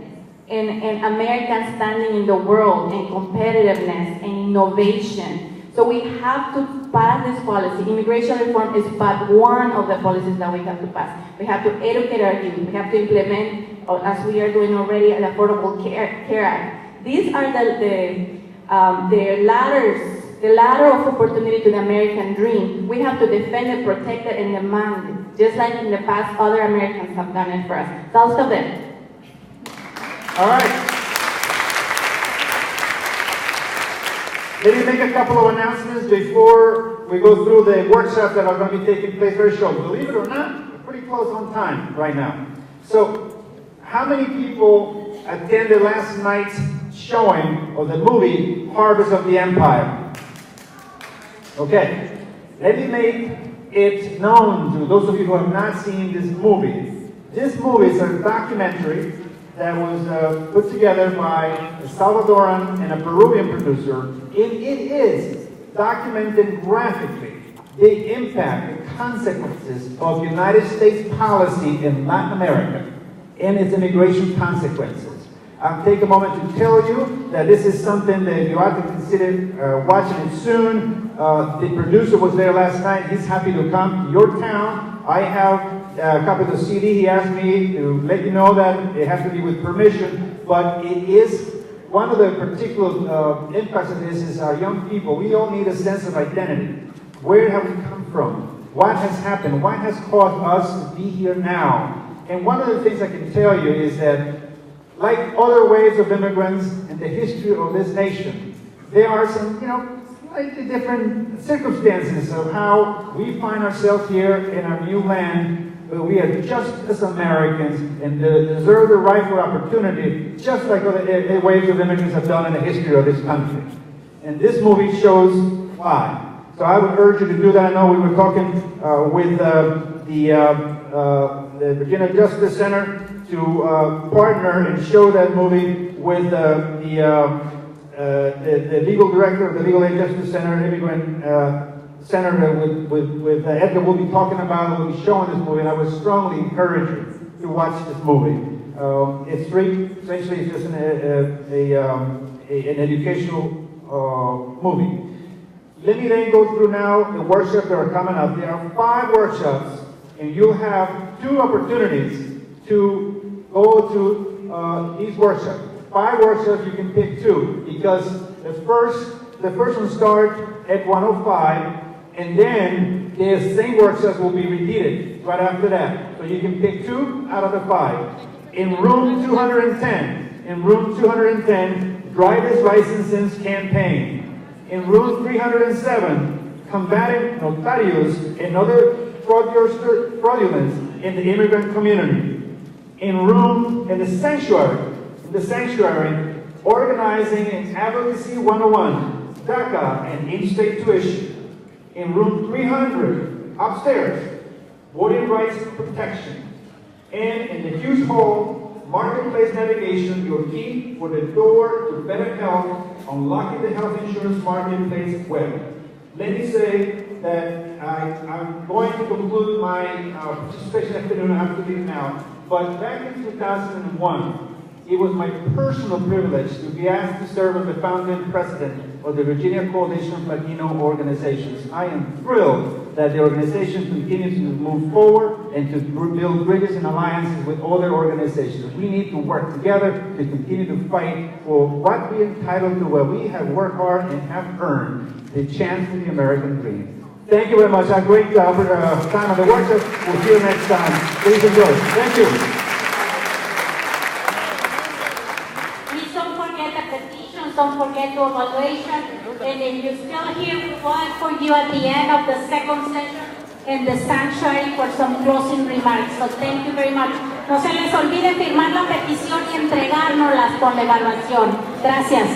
And Americans standing in the world, and competitiveness, and innovation. So we have to pass this policy. Immigration reform is but one of the policies that we have to pass. We have to educate our youth. We have to implement, as we are doing already, an Affordable Care Act. These are the ladder of opportunity to the American dream. We have to defend it, protect it, and demand it, just like in the past other Americans have done it for us. So I'll stop there. All right. Let me make a couple of announcements before we go through the workshops that are going to be taking place very shortly. Believe it or not, we're pretty close on time right now. So, how many people attended last night's showing of the movie Harvest of the Empire? Okay. Let me make it known to those of you who have not seen this movie. This movie is a documentary that was put together by a Salvadoran and a Peruvian producer, and it is documenting graphically the impact, the consequences of United States policy in Latin America and its immigration consequences. I'll take a moment to tell you that this is something that you ought to consider watching it soon. The producer was there last night. He's happy to come to your town. I have a copy of the CD. He asked me to let you know that it has to be with permission, but it is one of the particular impacts of this is our young people. We all need a sense of identity. Where have we come from? What has happened? What has caused us to be here now? And one of the things I can tell you is that, like other waves of immigrants in the history of this nation, there are some, slightly different circumstances of how we find ourselves here in our new land. But we are just as Americans and deserve the right for opportunity, just like other waves of immigrants have done in the history of this country. And this movie shows why. So I would urge you to do that. I know we were talking with the Virginia Justice Center to partner and show that movie with the legal director of the Legal Aid Justice Center, Immigrant Center, with Edgar will be talking about, will be showing this movie, and I would strongly encourage you to watch this movie. It's free. Essentially, it's just an educational movie. Let me then go through now the workshops that are coming up. There are 5 workshops, and you'll have 2 opportunities to go to these workshops. 5 workshops, you can pick 2, because the first one starts at 1:05, and then the same workshops will be repeated right after that. So you can pick 2 out of the 5. In room 210, driver's licenses campaign. In room 307, combating notarios and other fraudulence in the immigrant community. In the sanctuary, organizing and advocacy 101, DACA and in-state tuition. In room 300, upstairs, voting rights protection. And in the huge hall, marketplace navigation, your key for the door to better health, unlocking the health insurance marketplace web. Let me say that I'm going to conclude my participation afternoon. I have to leave now. But back in 2001, it was my personal privilege to be asked to serve as the founding president of the Virginia Coalition of Latino Organizations. I am thrilled that the organization continues to move forward and to build bridges and alliances with other organizations. We need to work together to continue to fight for what we are entitled to, where we have worked hard and have earned the chance for the American dream. Thank you very much. Have a great time on the workshop. We'll see you next time. Please enjoy. Thank you. Don't forget to evaluation, and if you're still here, we want for you at the end of the second session in the sanctuary for some closing remarks. So thank you very much. No se les olvide firmar la petición y entregárnoslas con la evaluación. Gracias.